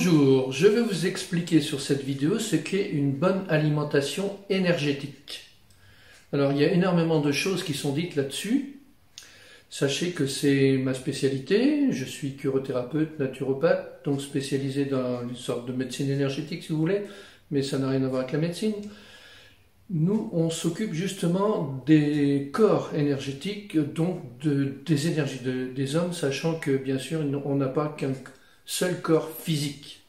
Bonjour, je vais vous expliquer sur cette vidéo ce qu'est une bonne alimentation énergétique. Alors il y a énormément de choses qui sont dites là-dessus. Sachez que c'est ma spécialité, je suis chirothérapeute, naturopathe, donc spécialisé dans une sorte de médecine énergétique si vous voulez, mais ça n'a rien à voir avec la médecine. Nous, on s'occupe justement des corps énergétiques, donc des énergies des hommes, sachant que bien sûr on n'a pas qu'un seul corps physique.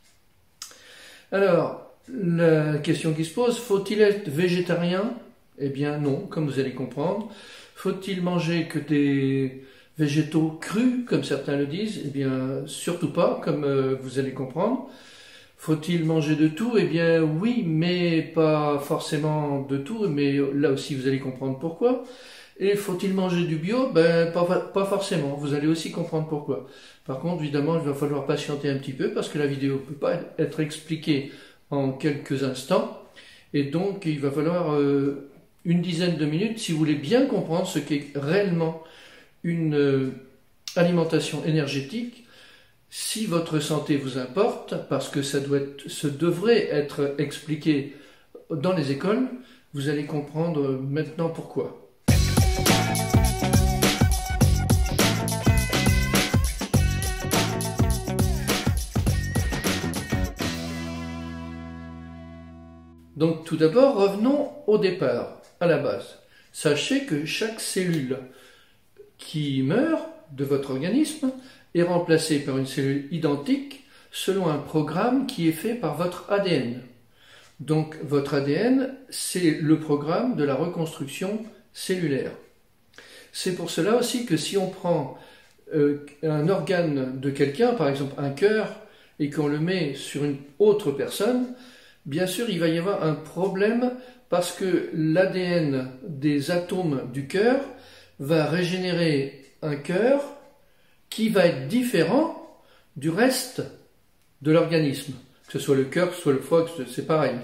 Alors, la question qui se pose, faut-il être végétarien? Eh bien non, comme vous allez comprendre. Faut-il manger que des végétaux crus, comme certains le disent? Eh bien, surtout pas, comme vous allez comprendre. Faut-il manger de tout? Eh bien oui, mais pas forcément de tout, mais là aussi vous allez comprendre pourquoi. Et faut-il manger du bio? Ben pas forcément, vous allez aussi comprendre pourquoi. Par contre, évidemment, il va falloir patienter un petit peu parce que la vidéo ne peut pas être expliquée en quelques instants. Et donc, il va falloir une dizaine de minutes si vous voulez bien comprendre ce qu'est réellement une alimentation énergétique. Si votre santé vous importe, parce que ça devrait être expliqué dans les écoles, vous allez comprendre maintenant pourquoi. Donc tout d'abord, revenons au départ, à la base. Sachez que chaque cellule qui meurt de votre organisme est remplacée par une cellule identique selon un programme qui est fait par votre ADN. Donc votre ADN, c'est le programme de la reconstruction cellulaire. C'est pour cela aussi que si on prend un organe de quelqu'un, par exemple un cœur, et qu'on le met sur une autre personne, bien sûr il va y avoir un problème parce que l'ADN des atomes du cœur va régénérer un cœur qui va être différent du reste de l'organisme. Que ce soit le cœur, que ce soit le foie, c'est pareil.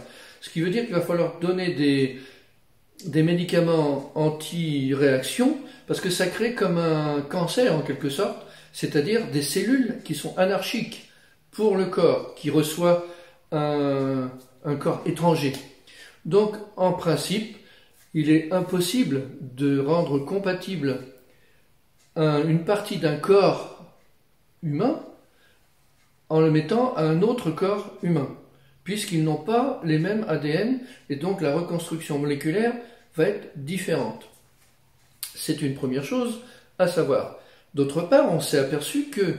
Ce qui veut dire qu'il va falloir donner des médicaments anti-réaction parce que ça crée comme un cancer en quelque sorte, c'est-à-dire des cellules qui sont anarchiques pour le corps, qui reçoit un corps étranger. Donc en principe, il est impossible de rendre compatible une partie d'un corps humain en le mettant à un autre corps humain, puisqu'ils n'ont pas les mêmes ADN et donc la reconstruction moléculaire va être différente. C'est une première chose à savoir. D'autre part, on s'est aperçu que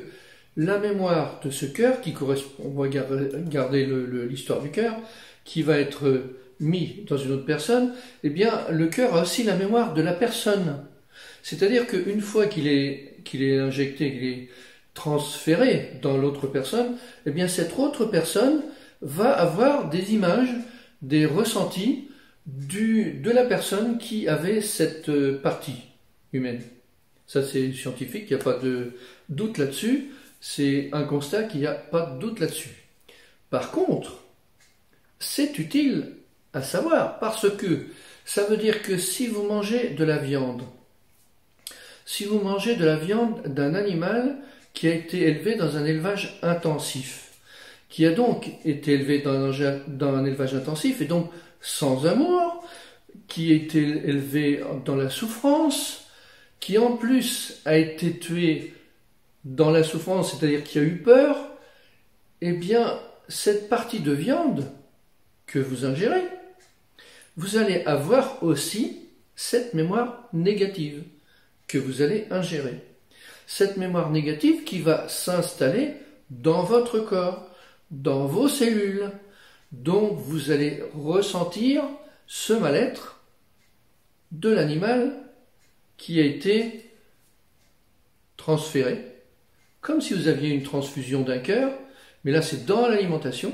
la mémoire de ce cœur, qui correspond, on va garder l'histoire du cœur, qui va être mis dans une autre personne, eh bien le cœur a aussi la mémoire de la personne. C'est-à-dire qu'une fois qu'il est injecté, qu'il est transféré dans l'autre personne, eh bien cette autre personne va avoir des images, des ressentis de la personne qui avait cette partie humaine. Ça c'est scientifique, il n'y a pas de doute là-dessus, c'est un constat qu'il n'y a pas de doute là-dessus. Par contre, c'est utile à savoir parce que ça veut dire que si vous mangez de la viande, si vous mangez de la viande d'un animal qui a été élevé dans un élevage intensif, qui a donc été élevé dans un élevage intensif et donc sans amour, qui a été élevé dans la souffrance, qui en plus a été tué dans la souffrance, c'est-à-dire qui a eu peur, eh bien cette partie de viande que vous ingérez, vous allez avoir aussi cette mémoire négative que vous allez ingérer. Cette mémoire négative qui va s'installer dans votre corps, dans vos cellules, donc vous allez ressentir ce mal-être de l'animal qui a été transféré, comme si vous aviez une transfusion d'un cœur, mais là c'est dans l'alimentation,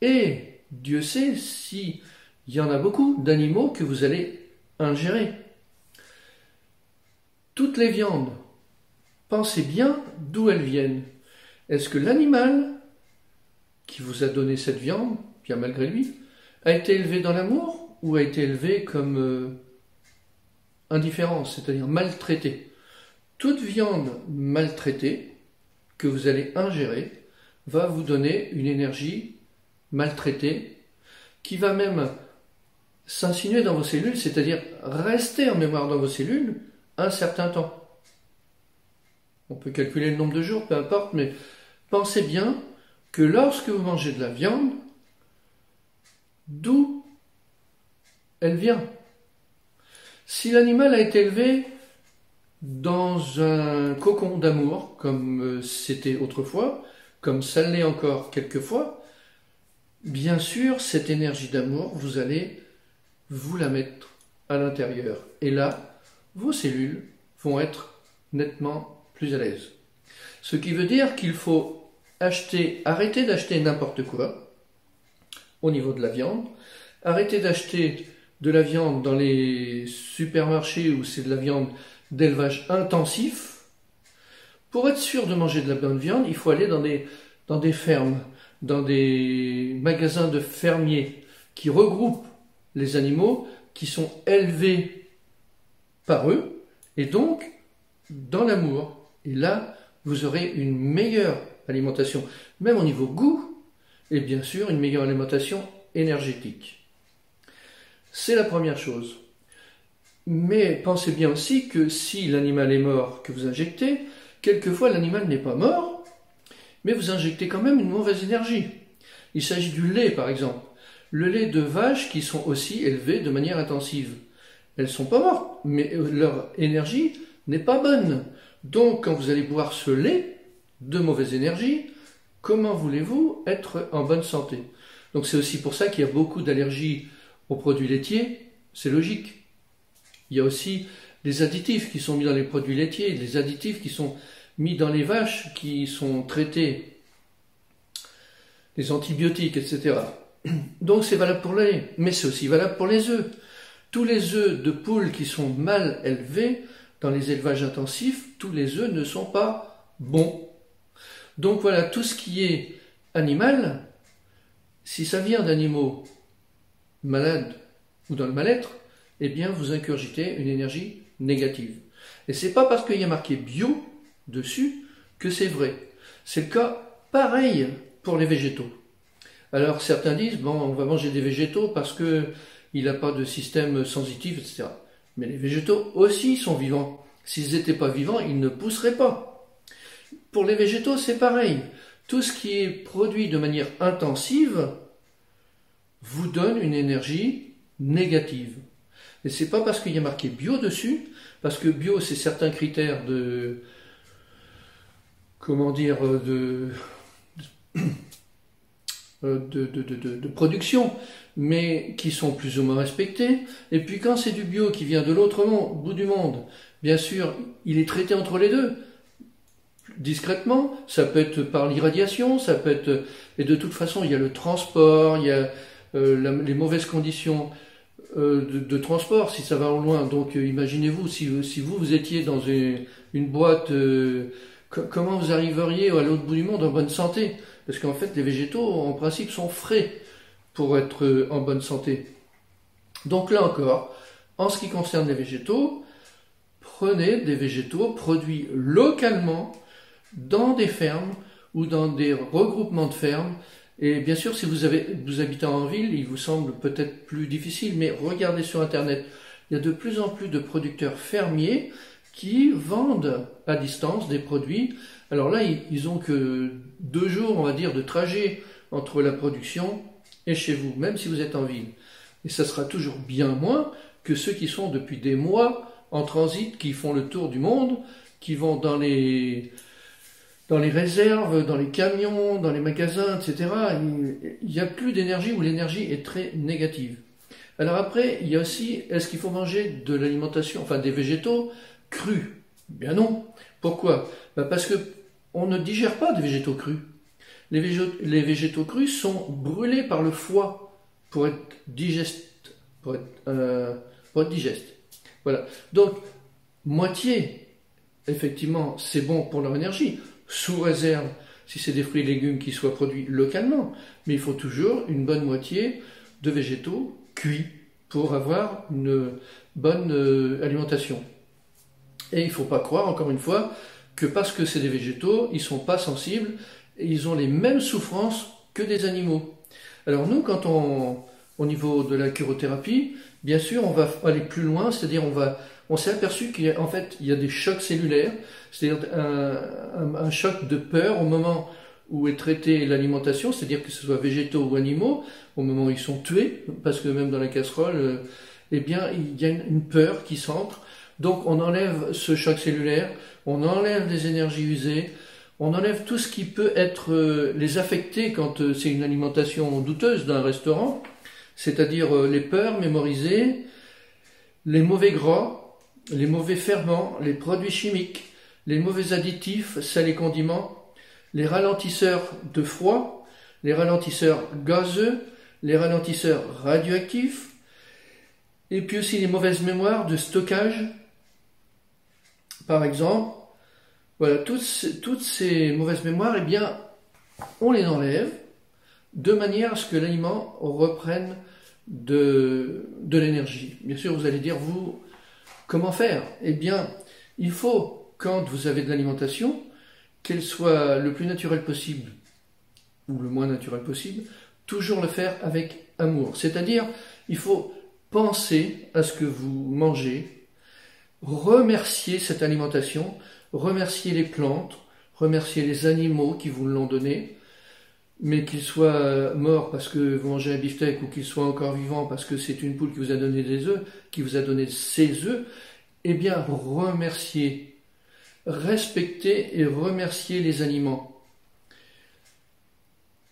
et Dieu sait s'il y en a beaucoup d'animaux que vous allez ingérer. Toutes les viandes, pensez bien d'où elles viennent. Est-ce que l'animal qui vous a donné cette viande, bien malgré lui, a été élevé dans l'amour ou a été élevé comme indifférence, c'est-à-dire maltraité? Toute viande maltraitée que vous allez ingérer va vous donner une énergie maltraitée qui va même s'insinuer dans vos cellules, c'est-à-dire rester en mémoire dans vos cellules un certain temps. On peut calculer le nombre de jours, peu importe, mais pensez bien que lorsque vous mangez de la viande, d'où elle vient? Si l'animal a été élevé dans un cocon d'amour, comme c'était autrefois, comme ça l'est encore quelquefois, bien sûr, cette énergie d'amour, vous allez vous la mettre à l'intérieur. Et là, vos cellules vont être nettement plus à l'aise. Ce qui veut dire qu'il faut arrêter d'acheter n'importe quoi au niveau de la viande, arrêter d'acheter de la viande dans les supermarchés où c'est de la viande d'élevage intensif. Pour être sûr de manger de la bonne viande, il faut aller dans des fermes, dans des magasins de fermiers qui regroupent les animaux qui sont élevés par eux et donc dans l'amour. Et là, vous aurez une meilleure alimentation, même au niveau goût, et bien sûr une meilleure alimentation énergétique. C'est la première chose. Mais pensez bien aussi que si l'animal est mort que vous injectez, quelquefois l'animal n'est pas mort, mais vous injectez quand même une mauvaise énergie. Il s'agit du lait par exemple. Le lait de vaches qui sont aussi élevées de manière intensive. Elles ne sont pas mortes, mais leur énergie n'est pas bonne. Donc quand vous allez boire ce lait de mauvaise énergie, comment voulez-vous être en bonne santé? Donc c'est aussi pour ça qu'il y a beaucoup d'allergies aux produits laitiers, c'est logique. Il y a aussi des additifs qui sont mis dans les produits laitiers, des additifs qui sont mis dans les vaches, qui sont traités, des antibiotiques, etc. Donc c'est valable pour le lait, mais c'est aussi valable pour les œufs. Tous les œufs de poules qui sont mal élevés dans les élevages intensifs, tous les œufs ne sont pas bons. Donc voilà, tout ce qui est animal, si ça vient d'animaux malades ou dans le mal-être, eh bien vous incurgitez une énergie négative. Et c'est pas parce qu'il y a marqué bio dessus que c'est vrai. C'est le cas pareil pour les végétaux. Alors certains disent, bon, on va manger des végétaux parce qu'il n'a pas de système sensitif, etc. Mais les végétaux aussi sont vivants. S'ils n'étaient pas vivants, ils ne pousseraient pas. Pour les végétaux, c'est pareil. Tout ce qui est produit de manière intensive vous donne une énergie négative. Et c'est pas parce qu'il y a marqué bio dessus, parce que bio c'est certains critères de, comment dire, de production, mais qui sont plus ou moins respectés. Et puis quand c'est du bio qui vient de l'autre bout du monde, bien sûr, il est traité entre les deux, discrètement. Ça peut être par l'irradiation, ça peut être... Et de toute façon, il y a le transport, il y a les mauvaises conditions de transport, si ça va en loin. Donc imaginez-vous, si vous étiez dans une boîte, comment vous arriveriez à l'autre bout du monde en bonne santé? Parce qu'en fait, les végétaux, en principe, sont frais pour être en bonne santé. Donc là encore, en ce qui concerne les végétaux, prenez des végétaux produits localement dans des fermes ou dans des regroupements de fermes. Et bien sûr, si vous habitez en ville, il vous semble peut-être plus difficile, mais regardez sur Internet. Il y a de plus en plus de producteurs fermiers qui vendent à distance des produits. Alors là, ils ont que 2 jours, on va dire, de trajet entre la production et chez vous, même si vous êtes en ville. Et ça sera toujours bien moins que ceux qui sont depuis des mois en transit, qui font le tour du monde, qui vont dans les réserves, dans les camions, dans les magasins, etc. Il n'y a plus d'énergie ou l'énergie est très négative. Alors après, il y a aussi, est-ce qu'il faut manger de l'alimentation, enfin des végétaux crus? Bien non. Pourquoi? Parce que on ne digère pas des végétaux crus. Les végétaux crus sont brûlés par le foie pour être digestes. Voilà. Donc, moitié, effectivement, c'est bon pour leur énergie, sous réserve, si c'est des fruits et légumes qui soient produits localement. Mais il faut toujours une bonne moitié de végétaux cuits pour avoir une bonne alimentation. Et il ne faut pas croire, encore une fois, que parce que c'est des végétaux, ils ne sont pas sensibles et ils ont les mêmes souffrances que des animaux. Alors nous, au niveau de la curothérapie, bien sûr, on va aller plus loin, c'est-à-dire on s'est aperçu qu'en fait, il y a des chocs cellulaires, c'est-à-dire un choc de peur au moment où est traitée l'alimentation, c'est-à-dire que ce soit végétaux ou animaux, au moment où ils sont tués, parce que même dans la casserole, eh bien, il y a une peur qui s'entre. Donc on enlève ce choc cellulaire, on enlève les énergies usées, on enlève tout ce qui peut être les affecter quand c'est une alimentation douteuse d'un restaurant, c'est-à-dire les peurs mémorisées, les mauvais gras, les mauvais ferments, les produits chimiques, les mauvais additifs, sels et condiments, les ralentisseurs de froid, les ralentisseurs gazeux, les ralentisseurs radioactifs, et puis aussi les mauvaises mémoires de stockage, par exemple. Voilà, toutes ces mauvaises mémoires, eh bien, on les enlève de manière à ce que l'aliment reprenne de l'énergie. Bien sûr, vous allez dire, vous, comment faire? Eh bien, il faut, quand vous avez de l'alimentation, qu'elle soit le plus naturelle possible, ou le moins naturel possible, toujours le faire avec amour. C'est-à-dire, il faut penser à ce que vous mangez, remercier cette alimentation, remercier les plantes, remercier les animaux qui vous l'ont donné, mais qu'ils soient morts parce que vous mangez un beefsteak ou qu'ils soient encore vivants parce que c'est une poule qui vous a donné des œufs, qui vous a donné ses œufs, eh bien remercier, respecter et remercier les aliments.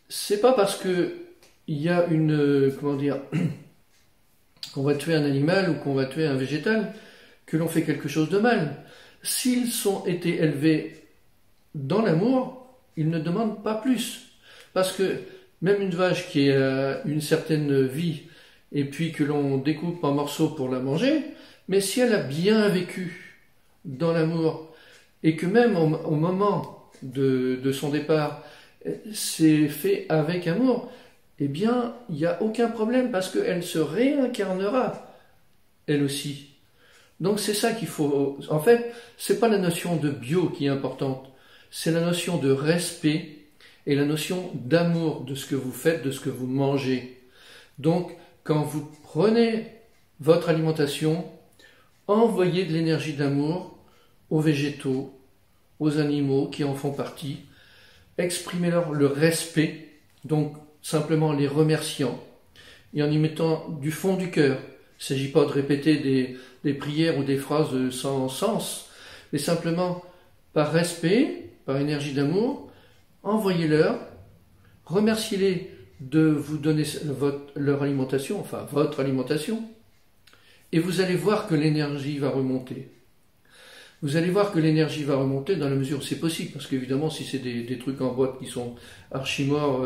C'est pas parce que il y a qu'on va tuer un animal ou qu'on va tuer un végétal que l'on fait quelque chose de mal. S'ils ont été élevés dans l'amour, ils ne demandent pas plus. Parce que même une vache qui a une certaine vie et puis que l'on découpe en morceaux pour la manger, mais si elle a bien vécu dans l'amour et que même au moment de son départ, c'est fait avec amour, eh bien, il n'y a aucun problème parce qu'elle se réincarnera, elle aussi. Donc c'est ça qu'il faut... En fait, c'est pas la notion de bio qui est importante, c'est la notion de respect et la notion d'amour de ce que vous faites, de ce que vous mangez. Donc, quand vous prenez votre alimentation, envoyez de l'énergie d'amour aux végétaux, aux animaux qui en font partie, exprimez-leur le respect, donc simplement les remerciant, et en y mettant du fond du cœur. Il ne s'agit pas de répéter des prières ou des phrases sans sens, mais simplement par respect, par énergie d'amour, envoyez-leur, remerciez-les de vous donner leur alimentation, enfin votre alimentation, et vous allez voir que l'énergie va remonter. Vous allez voir que l'énergie va remonter dans la mesure où c'est possible, parce qu'évidemment, si c'est des trucs en boîte qui sont archi-morts,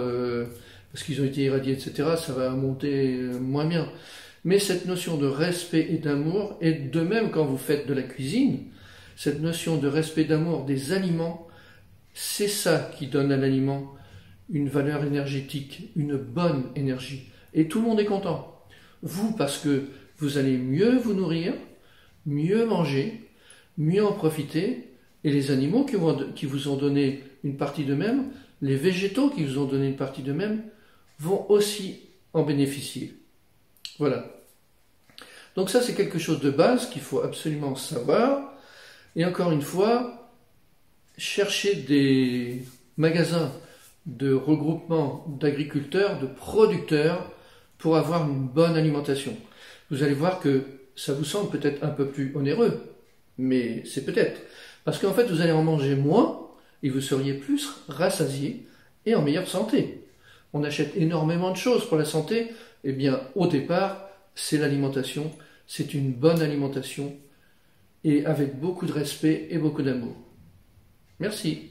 parce qu'ils ont été irradiés, etc., ça va monter moins bien. Mais cette notion de respect et d'amour, et de même quand vous faites de la cuisine, cette notion de respect et d'amour des aliments, c'est ça qui donne à l'aliment une valeur énergétique, une bonne énergie. Et tout le monde est content. Vous, parce que vous allez mieux vous nourrir, mieux manger, mieux en profiter, et les animaux qui vous ont donné une partie d'eux-mêmes, les végétaux qui vous ont donné une partie d'eux-mêmes, vont aussi en bénéficier. Voilà. Donc ça, c'est quelque chose de base qu'il faut absolument savoir. Et encore une fois, cherchez des magasins de regroupement d'agriculteurs, de producteurs, pour avoir une bonne alimentation. Vous allez voir que ça vous semble peut-être un peu plus onéreux, mais c'est peut-être. Parce qu'en fait, vous allez en manger moins, et vous seriez plus rassasié et en meilleure santé. On achète énormément de choses pour la santé, eh bien, au départ, c'est l'alimentation, c'est une bonne alimentation, et avec beaucoup de respect et beaucoup d'amour. Merci.